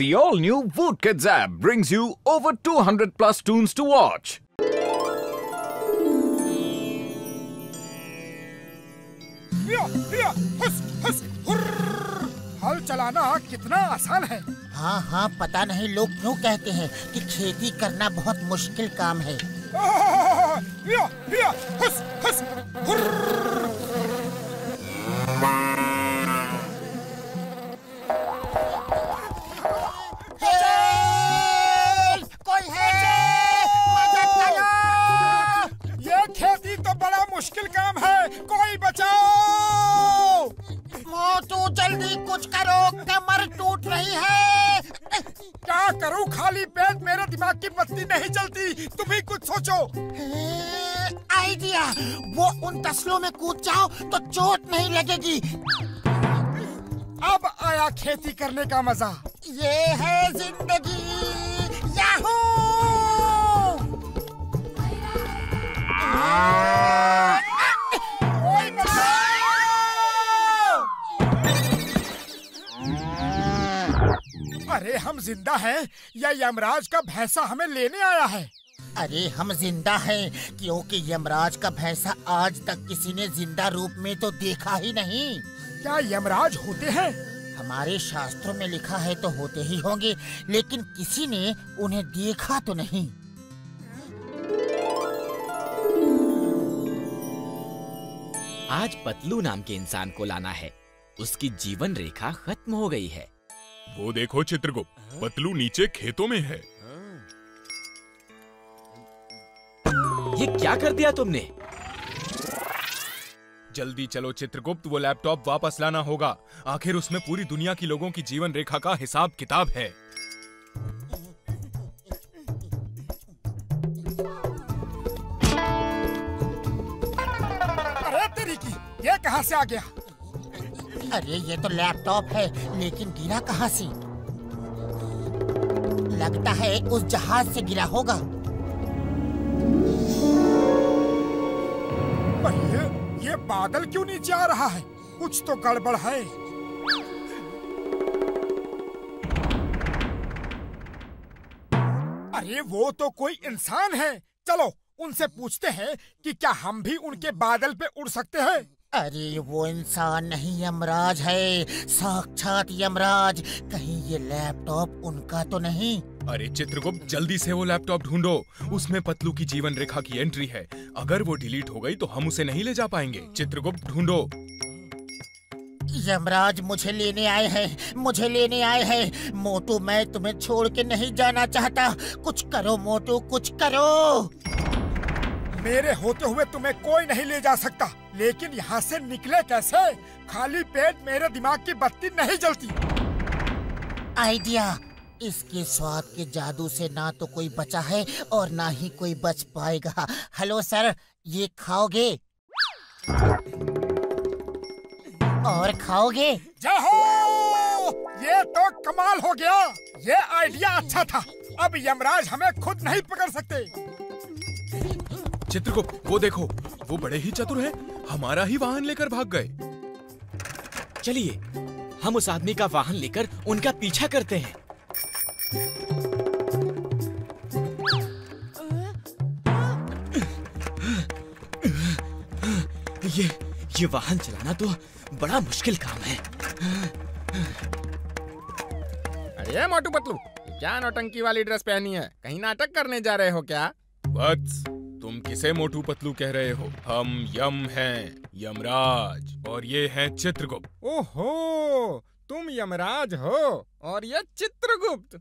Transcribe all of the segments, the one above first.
The all-new Voot Kids app brings you over 200 plus tunes to watch. हल चलाना कितना आसान है। हाँ, पता नहीं लोग क्यों कहते हैं कि खेती करना बहुत मुश्किल काम है। कोई है? मदद करो! ये खेती तो बड़ा मुश्किल काम है, कोई बचाओ! मोटू जल्दी कुछ करो, कमर टूट रही है। क्या करूं, खाली पेट मेरे दिमाग की बत्ती नहीं जलती, तुम ही कुछ सोचो। आइडिया, वो उन तसलों में कूद जाओ तो चोट नहीं लगेगी। अब आया खेती करने का मजा। ये है जिंदगी, याहू! कोई बचाओ! अरे हम जिंदा हैं या यमराज का भैंसा हमें लेने आया है? अरे हम जिंदा हैं क्योंकि यमराज का भैंसा आज तक किसी ने जिंदा रूप में तो देखा ही नहीं। क्या यमराज होते हैं? हमारे शास्त्रों में लिखा है तो होते ही होंगे, लेकिन किसी ने उन्हें देखा तो नहीं। आज पतलू नाम के इंसान को लाना है। उसकी जीवन रेखा खत्म हो गई है। वो देखो चित्रगुप्त, पतलू नीचे खेतों में है। ये क्या कर दिया तुमने? जल्दी चलो चित्रगुप्त, वो लैपटॉप वापस लाना होगा। आखिर उसमें पूरी दुनिया की लोगों की जीवन रेखा का हिसाब किताब है। अरे तेरी की, ये कहां से आ गया? अरे ये तो लैपटॉप है, लेकिन गिरा कहाँ से? लगता है उस जहाज से गिरा होगा। ये बादल क्यों नीचे आ रहा है? कुछ तो गड़बड़ है। अरे वो तो कोई इंसान है। चलो उनसे पूछते हैं कि क्या हम भी उनके बादल पे उड़ सकते हैं। अरे वो इंसान नहीं, यमराज है, साक्षात यमराज। कहीं ये लैपटॉप उनका तो नहीं? अरे चित्रगुप्त, जल्दी से वो लैपटॉप ढूंढो। उसमें पतलू की जीवन रेखा की एंट्री है। अगर वो डिलीट हो गई तो हम उसे नहीं ले जा पाएंगे। चित्रगुप्त ढूंढो। यमराज मुझे लेने आए हैं, मुझे लेने आए हैं। मोटू, मैं तुम्हें छोड़ के नहीं जाना चाहता। कुछ करो मोटू, कुछ करो। मेरे होते हुए तुम्हें कोई नहीं ले जा सकता, लेकिन यहाँ से निकले कैसे? खाली पेट मेरे दिमाग की बत्ती नहीं जलती। आइडिया, इसके स्वाद के जादू से ना तो कोई बचा है और ना ही कोई बच पाएगा। हेलो सर, ये खाओगे? और खाओगे? जाहो! ये तो कमाल हो गया। ये आइडिया अच्छा था। अब यमराज हमें खुद नहीं पकड़ सकते। चित्रगुप्त, वो देखो, वो बड़े ही चतुर हैं। हमारा ही वाहन लेकर भाग गए। चलिए, हम उस आदमी का वाहन लेकर उनका पीछा करते हैं। ये वाहन चलाना तो बड़ा मुश्किल काम है। अरे मोटू पतलू, क्या नौटंकी वाली ड्रेस पहनी है? कहीं नाटक करने जा रहे हो क्या? वत्स, तुम किसे मोटू पतलू कह रहे हो? हम यम हैं, यमराज, और ये हैं चित्रगुप्त। ओहो, तुम यमराज हो और ये चित्रगुप्त।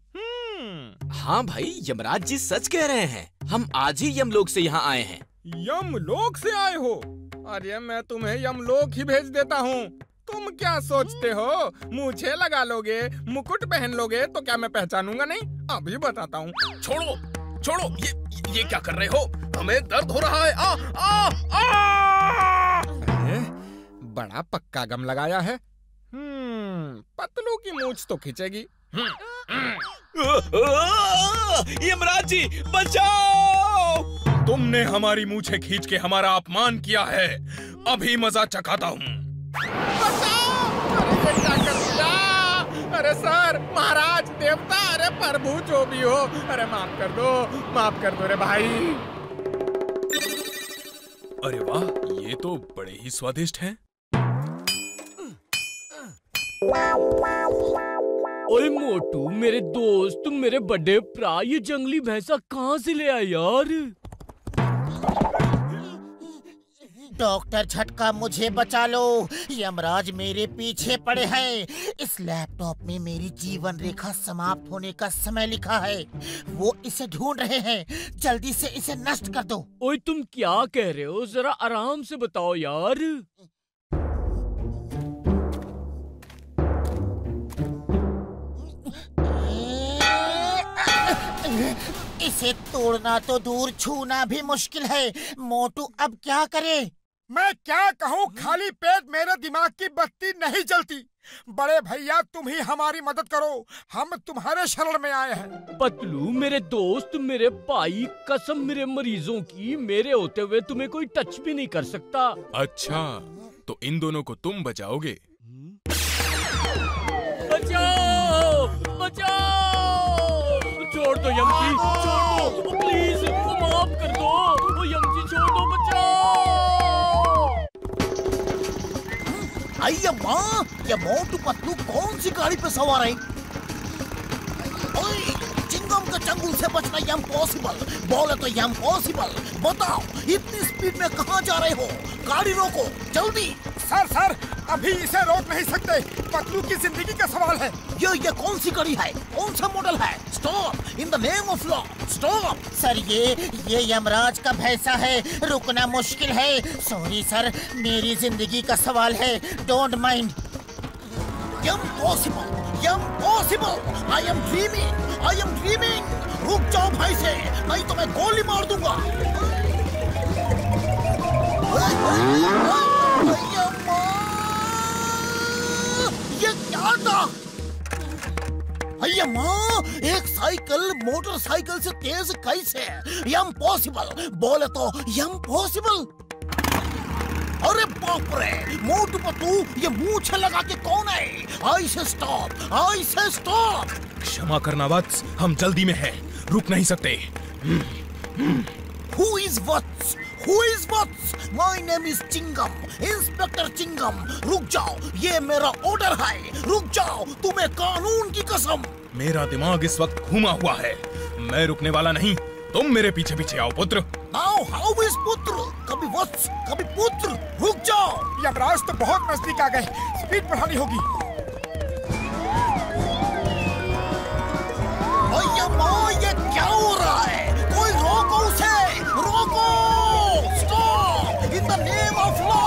हाँ भाई, यमराज जी सच कह रहे हैं। हम आज ही यमलोक से यहाँ आए हैं। यमलोक से आए हो? अरे मैं तुम्हें यमलोक ही भेज देता हूँ। तुम क्या सोचते हो, मूछें लगा लोगे, मुकुट पहन लोगे तो क्या मैं पहचानूंगा नहीं? अभी बताता हूँ। छोड़ो, छोड़ो, ये क्या कर रहे हो? हमें दर्द हो रहा है। आ, आ, आ! अरे बड़ा पक्का गम लगाया है। पतलू की मूछ तो खींचेगी। यमराज जी बचाओ! तुमने हमारी मूछें खींच के हमारा अपमान किया है। अभी मजा चखाता हूँ। अरे सर, महाराज, देवता, अरे प्रभु जो भी हो, अरे माफ कर दो रे भाई। अरे वाह, ये तो बड़े ही स्वादिष्ट हैं। ओए मोटू, मेरे दोस्त, मेरे बड़े भरा, ये जंगली भैंसा कहाँ से ले आया यार? डॉक्टर झटका, मुझे बचा लो। यमराज मेरे पीछे पड़े हैं। इस लैपटॉप में मेरी जीवन रेखा समाप्त होने का समय लिखा है। वो इसे ढूंढ रहे हैं। जल्दी से इसे नष्ट कर दो। ओए तुम क्या कह रहे हो? जरा आराम से बताओ यार। इसे तोड़ना तो दूर, छूना भी मुश्किल है। मोटू अब क्या करे? मैं क्या कहूँ, खाली पेट मेरे दिमाग की बत्ती नहीं जलती। बड़े भैया, तुम ही हमारी मदद करो, हम तुम्हारे शरण में आए हैं। पतलू मेरे दोस्त, मेरे भाई, कसम मेरे मरीजों की, मेरे होते हुए तुम्हें कोई टच भी नहीं कर सकता। अच्छा, तो इन दोनों को तुम बचाओगे? बचाओ, बचाओ! छोड़ दो यमजी, छोड़ दो प्लीज, माफ कर दो। वो यमजी छोड़ दो, बचाओ! अय्या माँ, ये मोटू पतलू कौन सी गाड़ी पे सवार है? ओए, चिंगम के चंगुल से बचना इम्पॉसिबल। बोले तो इम्पॉसिबल। बताओ, इतनी स्पीड में कहाँ जा रहे हो? गाड़ी रोको, जल्दी। सर, अभी इसे रोक नहीं सकते। पतलू की जिंदगी का सवाल है। ये कौन सी गाड़ी है? कौन सा मॉडल है? Stop, in the name of law, stop. Sir, ये यमराज का भैंसा है, रुकना मुश्किल है। सॉरी सर, मेरी जिंदगी का सवाल है, don't mind. Impossible, impossible. I am dreaming. रुक जाओ भाई से, नहीं तो मैं गोली मार दूंगा। ये क्या था? अय्या माँ, एक साइकिल मोटरसाइकिल से तेज कैसे? इम्पॉसिबल। बोले तो इम्पॉसिबल। अरे बाप रे, मोटू पतलू, ये मूंछ लगा के कौन है? आई से स्टॉप। क्षमा करना वत्स, हम जल्दी में हैं, रुक नहीं सकते। Who is Vats? My name is Chingum, inspector Chingum. रुक जाओ, ये मेरा ऑर्डर है। रुक जाओ, तुम्हें कानून की कसम। मेरा दिमाग इस वक्त घूमा हुआ है, मैं रुकने वाला नहीं। तुम मेरे पीछे पीछे आओ पुत्र। Now how is पुत्र? कभी वत्स, कभी पुत्र। रुक जाओ। यमराज तो बहुत नजदीक आ गए, स्पीड बढ़ानी होगी। अय्या माँ, ये क्या हो रहा है? कोई रोको उसे, रोको! Stop, in the name of law.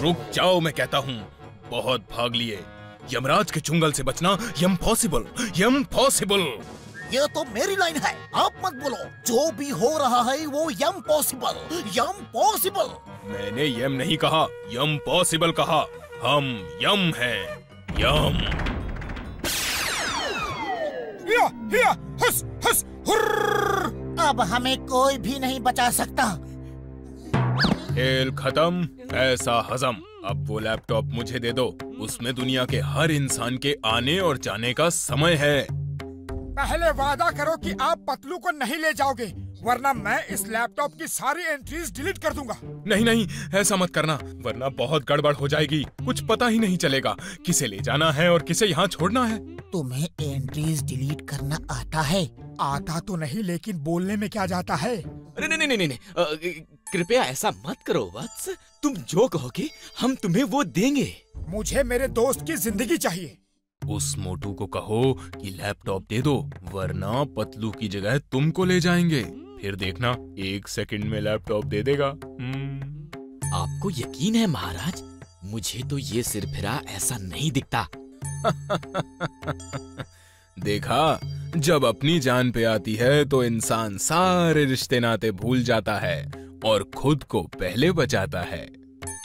रुक जाओ, मैं कहता हूँ। बहुत भाग लिए। यमराज के चुंगल से बचना इम्पॉसिबल। ये तो मेरी लाइन है, आप मत बोलो। जो भी हो रहा है वो इम्पॉसिबल। मैंने यम नहीं कहा, इम्पॉसिबल कहा। हम यम हैं, यम। हिया, हस, हुर्र। अब हमें कोई भी नहीं बचा सकता। खेल खत्म, पैसा हजम। अब वो लैपटॉप मुझे दे दो, उसमें दुनिया के हर इंसान के आने और जाने का समय है। पहले वादा करो कि आप पतलू को नहीं ले जाओगे, वरना मैं इस लैपटॉप की सारी एंट्रीज डिलीट कर दूंगा। नहीं, ऐसा मत करना, वरना बहुत गड़बड़ हो जाएगी। कुछ पता ही नहीं चलेगा किसे ले जाना है और किसे यहाँ छोड़ना है। तुम्हें एंट्रीज डिलीट करना आता है? आता तो नहीं, लेकिन बोलने में क्या जाता है। अरे नहीं, कृपया ऐसा मत करो वत्स। तुम जो कहोगे हम तुम्हें वो देंगे। मुझे मेरे दोस्त की जिंदगी चाहिए। उस मोटू को कहो कि लैपटॉप दे दो, वरना पतलू की जगह तुमको ले जाएंगे। फिर देखना, 1 सेकंड में लैपटॉप दे देगा। आपको यकीन है महाराज? मुझे तो ये सिरफिरा ऐसा नहीं दिखता। देखा, जब अपनी जान पे आती है तो इंसान सारे रिश्ते नाते भूल जाता है और खुद को पहले बचाता है।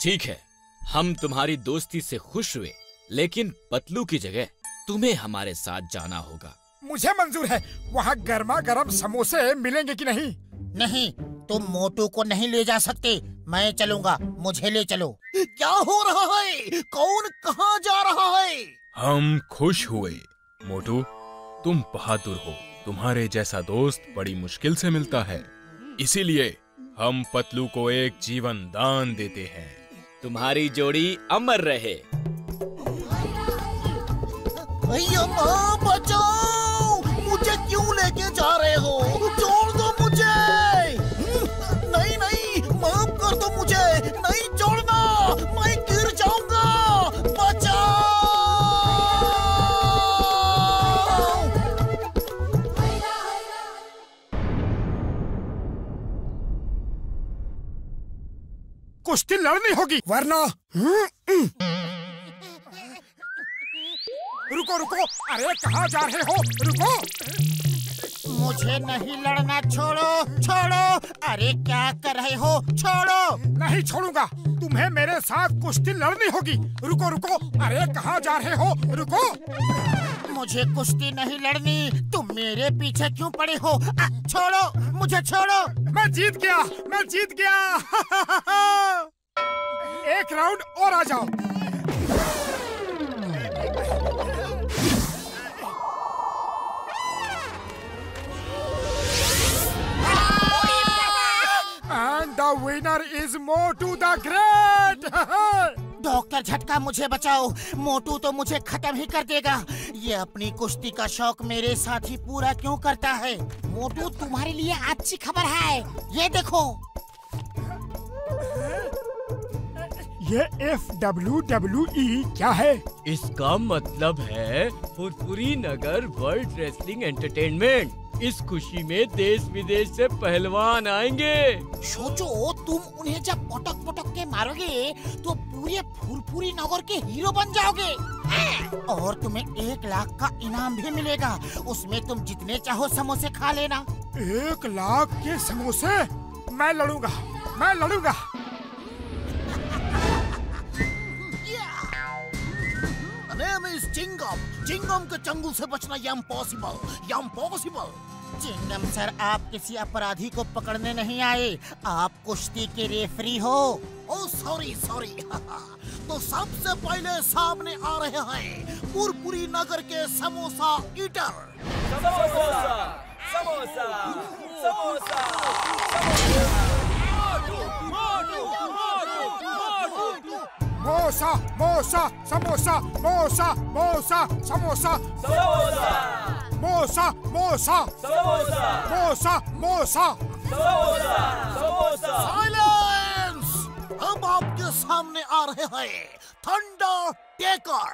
ठीक है, हम तुम्हारी दोस्ती से खुश हुए, लेकिन पतलू की जगह तुम्हें हमारे साथ जाना होगा। मुझे मंजूर है। वहाँ गर्मा गर्म समोसे मिलेंगे कि नहीं? नहीं, तुम मोटू को नहीं ले जा सकते, मैं चलूंगा, मुझे ले चलो। क्या हो रहा है? कौन कहाँ जा रहा है? हम खुश हुए मोटू, तुम बहादुर हो। तुम्हारे जैसा दोस्त बड़ी मुश्किल से मिलता है, इसीलिए हम पतलू को एक जीवन दान देते हैं। तुम्हारी जोड़ी अमर रहे। भैया माँ बचाओ, मुझे क्यों लेके जा रहे हो? छोड़ दो मुझे। नहीं नहीं, माफ कर दो मुझे, नहीं छोड़ना, मैं गिर जाऊंगा, बचाओ। कुश्ती लड़नी होगी वरना रुको रुको, अरे कहाँ जा रहे हो? रुको, मुझे नहीं लड़ना, छोड़ो छोड़ो। अरे क्या कर रहे हो? छोड़ो। नहीं छोड़ूंगा, तुम्हें मेरे साथ कुश्ती लड़नी होगी। रुको रुको, अरे कहाँ जा रहे हो? रुको, मुझे कुश्ती नहीं लड़नी, तुम मेरे पीछे क्यों पड़े हो? छोड़ो मुझे, छोड़ो। मैं जीत गया, मैं जीत गया। एक राउंड और आ जाओ। And the winner is Motu the Great. Doctor झटका, मुझे बचाओ, मोटू तो मुझे खत्म ही कर देगा। ये अपनी कुश्ती का शौक मेरे साथ ही पूरा क्यों करता है? मोटू, तुम्हारे लिए अच्छी खबर है, ये देखो। ये FWWE क्या है? इसका मतलब है फुरफुरी नगर वर्ल्ड रेसलिंग एंटरटेनमेंट। इस खुशी में देश विदेश से पहलवान आएंगे। सोचो, तुम उन्हें जब पटक पटक के मारोगे तो पूरे फुरफुरी नगर के हीरो बन जाओगे। और तुम्हें 1 लाख का इनाम भी मिलेगा, उसमें तुम जितने चाहो समोसे खा लेना। 1 लाख के समोसे? मैं लड़ूंगा, मैं लड़ूंगा। चिंगम के चंगुल से बचना इम्पॉसिबल। चिंगम सर, आप किसी अपराधी को पकड़ने नहीं आए, आप कुश्ती के रेफरी हो। Oh sorry. तो सबसे पहले सामने आ रहे हैं फुरफुरी नगर के समोसा ईटर। मोसा मोसा समोसा, मोसा मोसा समोसा, मोसा मोसा मोसा मोसा। साइलेंस! अब आपके सामने आ रहे हैं थंडर टेकर।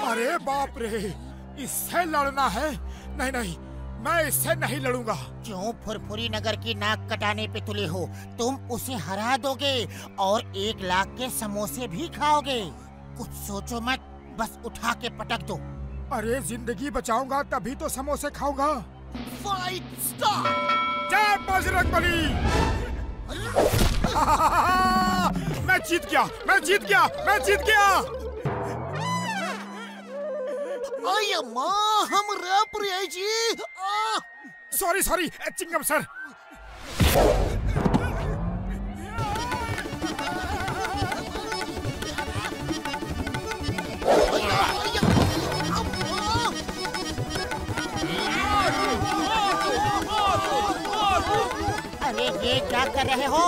अरे बाप रे, इससे लड़ना है? नहीं नहीं, मैं इससे नहीं लड़ूंगा। क्यों फुरफुरी नगर की नाक कटाने पे तुले हो? तुम उसे हरा दोगे और 1 लाख के समोसे भी खाओगे। कुछ सोचो मत, बस उठा के पटक दो। अरे जिंदगी बचाऊंगा तभी तो समोसे खाऊंगा। Fight start! जय बजरंगबली! मैं जीत गया, मैं जीत गया, मैं जीत गया। आया माँ, हम रैप रहे जी। Sorry Chingam sir. अरे ये क्या कर रहे हो?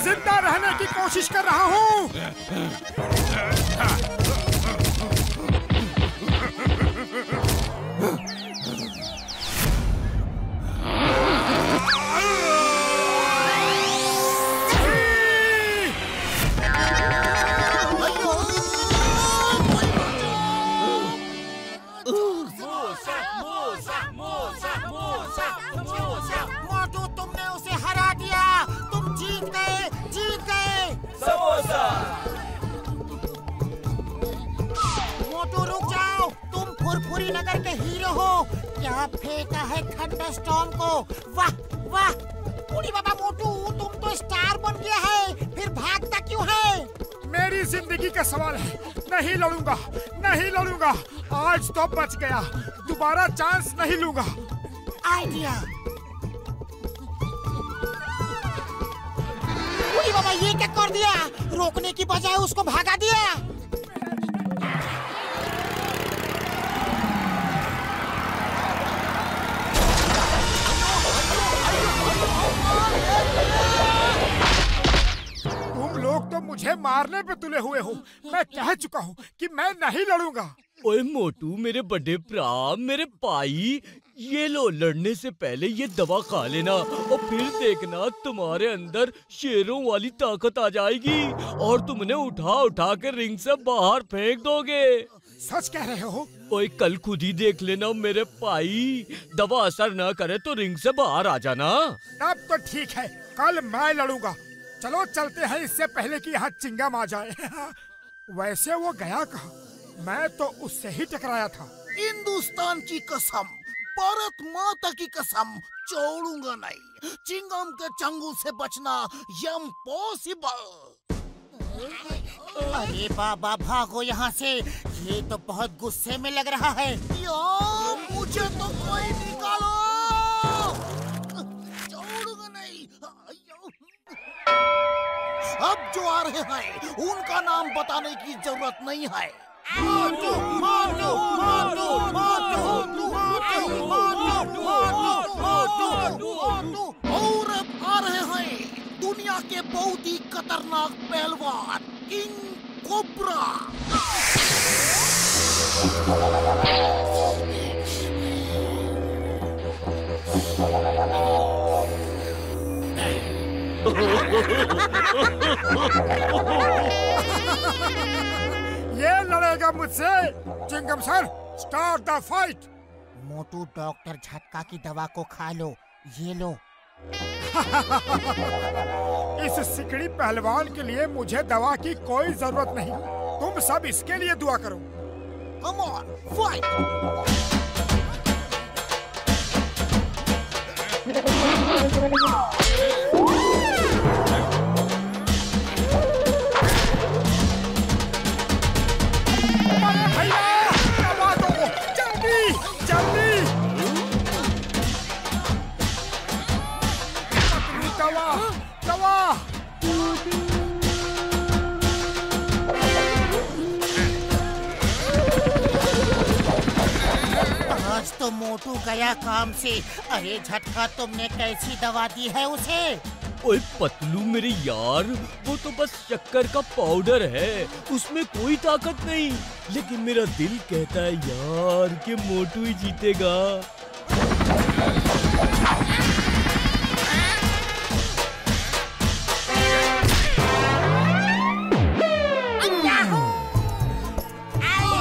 जिंदा रहने की कोशिश कर रहा हूँ। मोटू, तुमने उसे हरा दिया, तुम जीत गए, जीत गए। मोटू रुक जाओ, तुम फुरफुरी नगर के हीरो हो। क्या फेंका है थंडरस्टॉर्म को, वाह वाह। उड़ी बाबा मोटू, तुम तो स्टार बन गया है, फिर भागता क्यों है? मेरी जिंदगी का सवाल है। नहीं लड़ूंगा, नहीं लड़ूंगा। आज तो बच गया, दोबारा चांस नहीं लूंगा। आइडिया। उई बाबा, ये क्या कर दिया? रोकने की बजाय उसको भागा दिया। तुम लोग तो मुझे मारने पे तुले हुए हो। मैं कह चुका हूँ कि मैं नहीं लड़ूंगा। ओए मोटू, मेरे बड़े भरा, मेरे भाई, ये लो, लड़ने से पहले ये दवा खा लेना और फिर देखना तुम्हारे अंदर शेरों वाली ताकत आ जाएगी और तुमने उठा उठा के रिंग से बाहर फेंक दोगे। सच कह रहे हो? ओए कल खुद ही देख लेना मेरे भाई, दवा असर न करे तो रिंग से बाहर आ जाना। तब तो ठीक है, कल मैं लड़ूंगा। चलो चलते हैं, इससे पहले कि यहाँ चिंगम आ जाए। वैसे वो गया कहाँ? मैं तो उससे ही टकराया था। हिंदुस्तान की कसम, भारत माता की कसम, छोड़ूंगा नहीं। चिंगम के चंगुल से बचना इम्पॉसिबल। अरे बाबा, भागो यहाँ से। ये तो बहुत गुस्से में लग रहा है। यार, मुझे तो कोई निकालो। छोड़ूंगा नहीं। अब जो आ रहे हैं उनका नाम बताने की जरूरत नहीं है। मोटू, मोटू, मोटू, मोटू, मोटू, मोटू, मोटू, मोटू। और अब आ रहे हैं दुनिया के बहुत ही खतरनाक पहलवान, किंग कोब्रा। ये लड़ेगा मुझसे। Chingum sir, start the fight. Motu, doctor Jhatka की दवा को खा लो। ये लो। इस सिकड़ी पहलवान के लिए मुझे दवा की कोई जरूरत नहीं। तुम सब इसके लिए दुआ करो। Come on, fight. आज तो मोटू गया काम से। अरे झटका, तुमने कैसी दवा दी है उसे? ओए पतलू मेरे यार, वो तो बस शक्कर का पाउडर है, उसमें कोई ताकत नहीं। लेकिन मेरा दिल कहता है यार कि मोटू ही जीतेगा।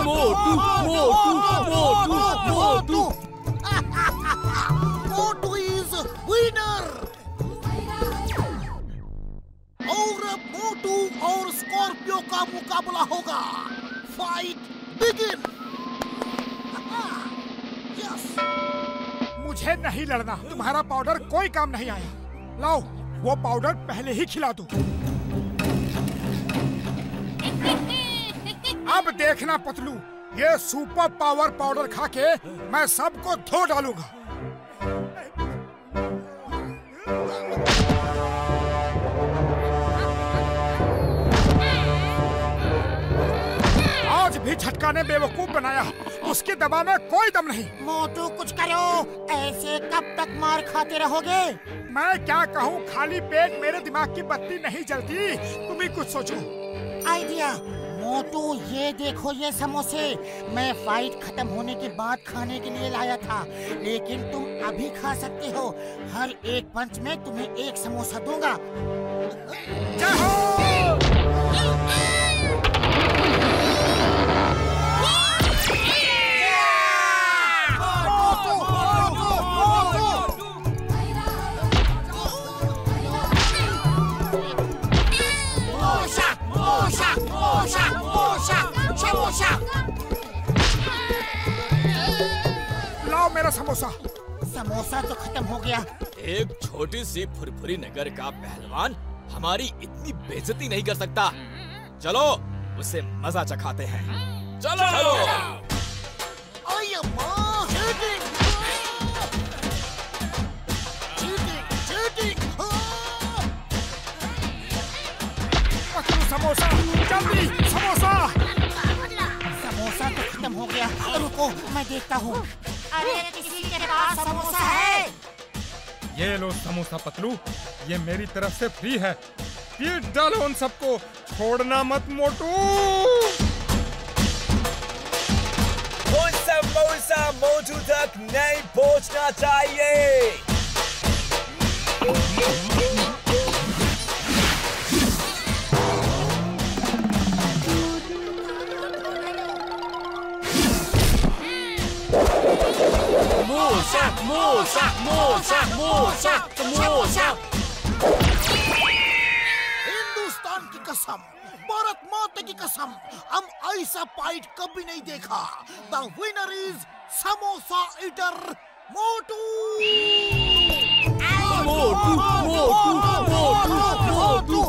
मोटू, मोटू, मोटू, मोटू। मोटू इज विनर। और मोटू और स्कॉर्पियो का मुकाबला होगा। Fight begin. यस। मुझे नहीं लड़ना। तुम्हारा पाउडर कोई काम नहीं आया। लाओ, वो पाउडर पहले ही खिला दो। अब देखना पतलू, ये सुपर पावर पाउडर खा के मैं सबको धो डालूंगा। आज भी झटका ने बेवकूफ बनाया। उसकी दवा में कोई दम नहीं। मोटू, कुछ करो। ऐसे कब तक मार खाते रहोगे? मैं क्या कहूँ, खाली पेट मेरे दिमाग की बत्ती नहीं जलती। तुम ही कुछ सोचो। आइडिया। मोटू, ये देखो ये समोसे। मैं फाइट खत्म होने के बाद खाने के लिए लाया था, लेकिन तुम अभी खा सकते हो। हर एक पंच में तुम्हें एक समोसा दूंगा। लाओ मेरा समोसा। समोसा तो खत्म हो गया। एक छोटी सी फुरफुरी नगर का पहलवान हमारी इतनी बेइज्जती नहीं कर सकता। चलो उसे मजा चखाते हैं। चलो, अय्यम्मा, चीटिंग, चीटिंग, पतलू समोसा, जल्दी समोसा। समोसा तो खत्म हो गया, रुको मैं देखता हूँ। अरे किसी के पास समोसा है? ये लो समोसा पतलू, ये मेरी तरफ से फ्री है। पीट डालो उन सबको, छोड़ना मत मोटू। वो समोसा मोटू तक नहीं पहुंचना चाहिए। समोसा, समोसा, समोसा, समोसा, समोसा। हिंदुस्तान की कसम, भारत माता की कसम, हम ऐसा फाइट कभी नहीं देखा। The winner is samosa eater मोटू। मोटू, मोटू, मोटू, मोटू।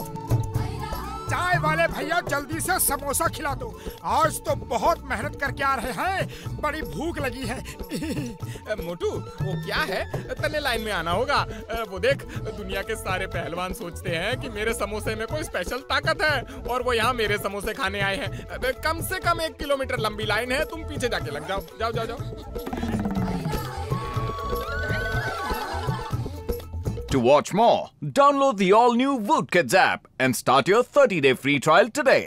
चाय वाले भैया जल्दी से समोसा खिला दो, आज तो बहुत मेहनत करके आ रहे हैं, बड़ी भूख लगी है। मोटू वो क्या है, तने लाइन में आना होगा। वो देख, दुनिया के सारे पहलवान सोचते हैं कि मेरे समोसे में कोई स्पेशल ताकत है और वो यहाँ मेरे समोसे खाने आए हैं। कम से कम 1 किलोमीटर लंबी लाइन है, तुम पीछे जाके लग जाओ। जाओ जाओ जाओ। To watch more, download the all-new Woodkids app and start your 30-day free trial today.